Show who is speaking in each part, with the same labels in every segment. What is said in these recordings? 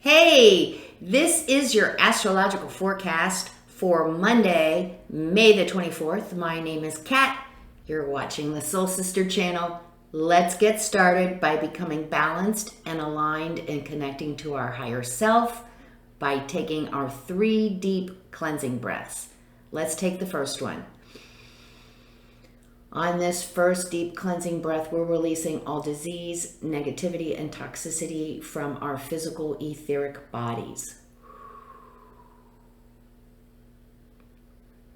Speaker 1: Hey, this is your astrological forecast for Monday, May the 24th. My name is Kat. You're watching the Soul Sister channel. Let's get started by becoming balanced and aligned and connecting to our higher self by taking our 3 deep cleansing breaths. Let's take the first one. On this first deep cleansing breath, we're releasing all disease, negativity, and toxicity from our physical etheric bodies.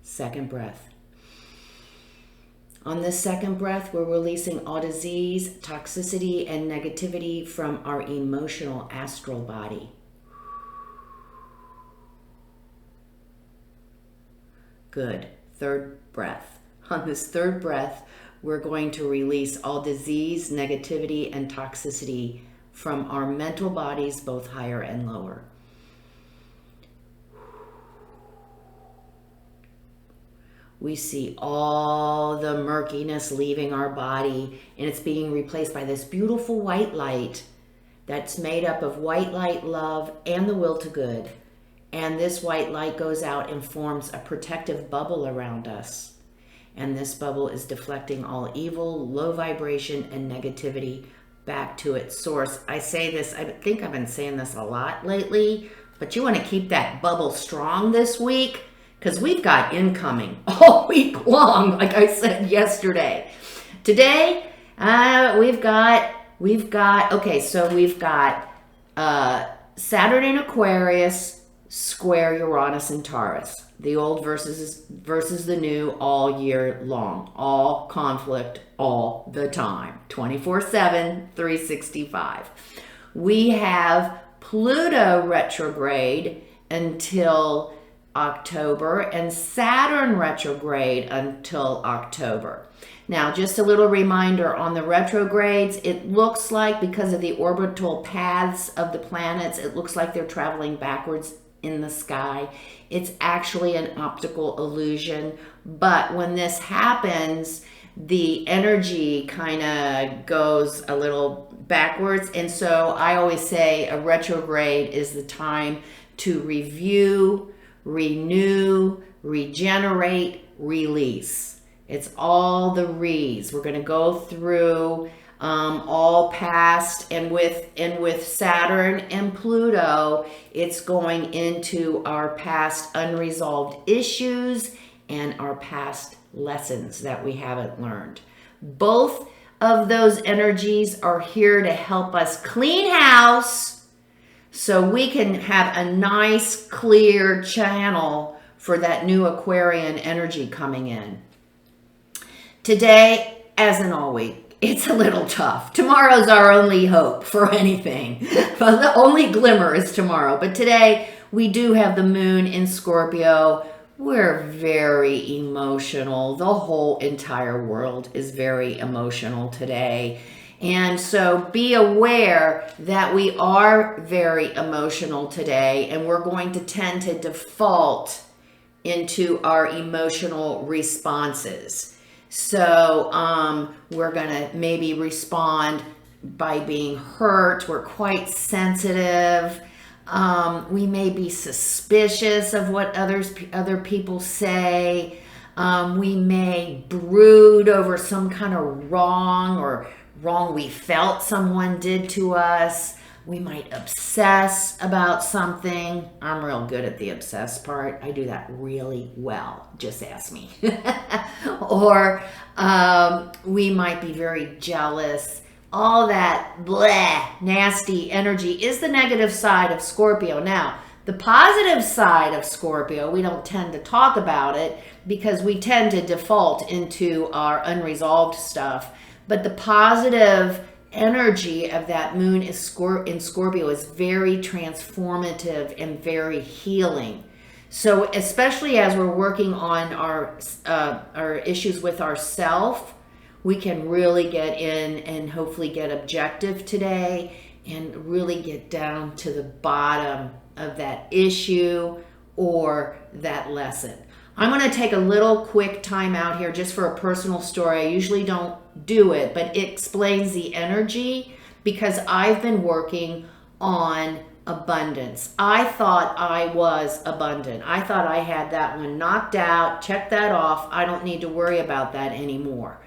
Speaker 1: Second breath. On this second breath, we're releasing all disease, toxicity, and negativity from our emotional astral body. Good. Third breath. On this third breath, we're going to release all disease, negativity, and toxicity from our mental bodies, both higher and lower. We see all the murkiness leaving our body, and it's being replaced by this beautiful white light that's made up of white light, love, and the will to good. And this white light goes out and forms a protective bubble around us. And this bubble is deflecting all evil, low vibration, and negativity back to its source. I say this, I think I've been saying this a lot lately, but you want to keep that bubble strong this week because we've got incoming all week long, like I said yesterday. Today, we've got Saturn in Aquarius, square Uranus and Taurus. The old versus the new all year long. All conflict all the time. 24/7, 365. We have Pluto retrograde until October and Saturn retrograde until October. Now, just a little reminder on the retrogrades, it looks like because of the orbital paths of the planets, it looks like they're traveling backwards in the sky. It's actually an optical illusion, but when this happens, the energy kind of goes a little backwards. And so I always say a retrograde is the time to review, renew, regenerate, release. It's all the re's. We're going to go through all past, and with Saturn and Pluto, it's going into our past unresolved issues and our past lessons that we haven't learned. Both of those energies are here to help us clean house so we can have a nice clear channel for that new Aquarian energy coming in. Today, as in all week, it's a little tough. Tomorrow's our only hope for anything. Well, the only glimmer is tomorrow. But today, we do have the moon in Scorpio. We're very emotional. The whole entire world is very emotional today. And so be aware that we are very emotional today, and we're going to tend to default into our emotional responses. So we're going to maybe respond by being hurt. We're quite sensitive. We may be suspicious of what other people say. We may brood over some kind of wrong we felt someone did to us. We might obsess about something. I'm real good at the obsess part. I do that really well. Just ask me. Or we might be very jealous. All that bleh, nasty energy is the negative side of Scorpio. Now, the positive side of Scorpio, we don't tend to talk about it because we tend to default into our unresolved stuff. But the positive energy of that moon in Scorpio is very transformative and very healing. So especially as we're working on our issues with ourself, we can really get in and hopefully get objective today and really get down to the bottom of that issue or that lesson. I'm going to take a little quick time out here just for a personal story. I usually don't do it, but it explains the energy because I've been working on abundance. I thought I was abundant. I thought I had that one knocked out, check that off. I don't need to worry about that anymore.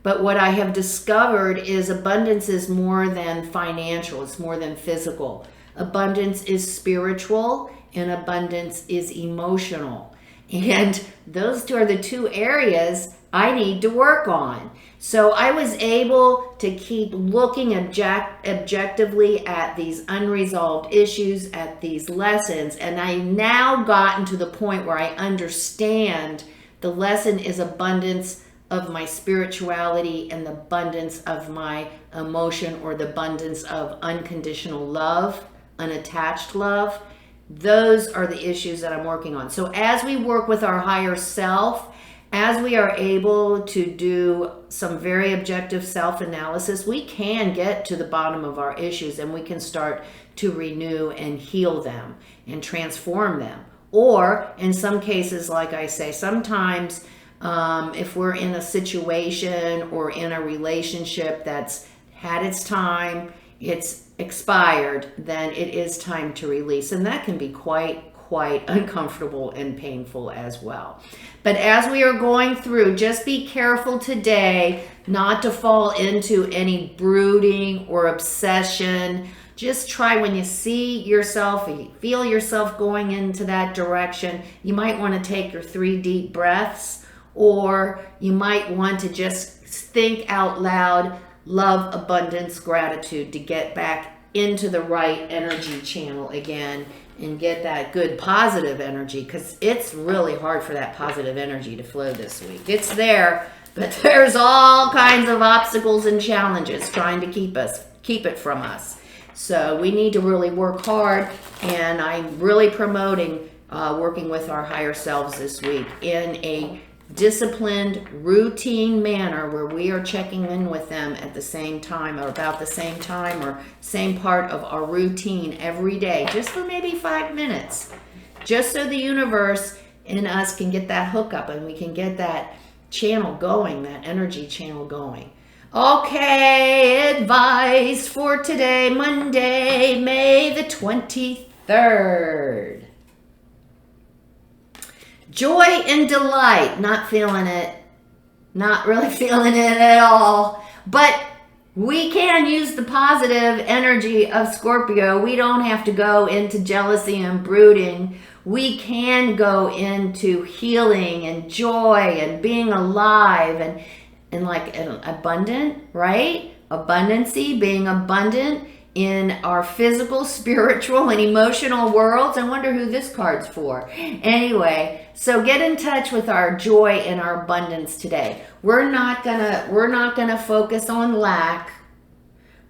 Speaker 1: But what I have discovered is abundance is more than financial. It's more than physical. Abundance is spiritual and abundance is emotional. And those two are the two areas I need to work on. So I was able to keep looking objectively at these unresolved issues, at these lessons, and I now gotten to the point where I understand the lesson is abundance of my spirituality and the abundance of my emotion, or the abundance of unconditional love, unattached love. Those are the issues that I'm working on. So as we work with our higher self, as we are able to do some very objective self-analysis, we can get to the bottom of our issues and we can start to renew and heal them and transform them. Or in some cases, like I say, sometimes if we're in a situation or in a relationship that's had its time, it's expired, then it is time to release. And that can be quite uncomfortable and painful as well. But as we are going through, just be careful today not to fall into any brooding or obsession. Just try, when you see yourself, or you feel yourself going into that direction, you might want to take your 3 deep breaths, or you might want to just think out loud, love, abundance, gratitude, to get back into the right energy channel again and get that good positive energy, because it's really hard for that positive energy to flow this week. It's there, but there's all kinds of obstacles and challenges trying to keep it from us. So we need to really work hard, and I'm really promoting working with our higher selves this week in a disciplined, routine manner, where we are checking in with them at the same time, or about the same time, or same part of our routine every day, just for maybe 5 minutes, just so the universe and us can get that hookup and we can get that channel going, that energy channel going. Okay, advice for today, Monday, May the 23rd. Joy and delight. Not feeling it. Not really feeling it at all. But we can use the positive energy of Scorpio. We don't have to go into jealousy and brooding. We can go into healing and joy and being alive and like an abundant, right? Abundancy, being abundant in our physical, spiritual, and emotional worlds. I wonder who this card's for. Anyway, so get in touch with our joy and our abundance today. We're not gonna focus on lack.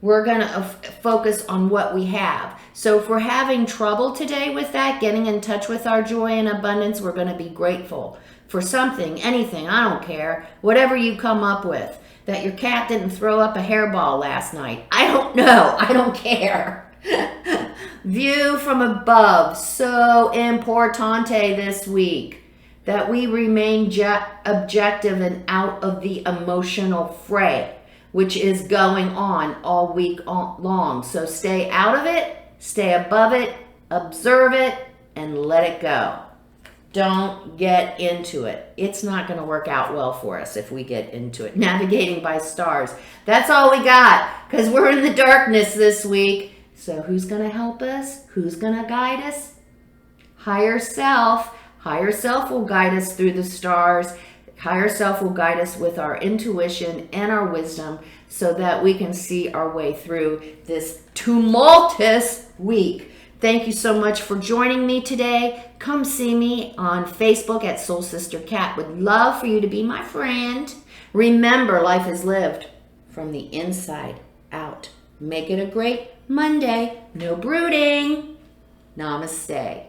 Speaker 1: We're gonna focus on what we have. So if we're having trouble today with that, getting in touch with our joy and abundance, we're gonna be grateful for something, anything, I don't care, whatever you come up with. That your cat didn't throw up a hairball last night. I don't know. I don't care. View from above. So importante this week. That we remain objective and out of the emotional fray, which is going on all week long. So stay out of it, stay above it, observe it, and let it go. Don't get into it. It's not going to work out well for us if we get into it. Navigating by stars. That's all we got, because we're in the darkness this week. So who's going to help us? Who's going to guide us? Higher self. Higher self will guide us through the stars. Higher self will guide us with our intuition and our wisdom, so that we can see our way through this tumultuous week. Thank you so much for joining me today. Come see me on Facebook at Soul Sister Cat. Would love for you to be my friend. Remember, life is lived from the inside out. Make it a great Monday. No brooding. Namaste.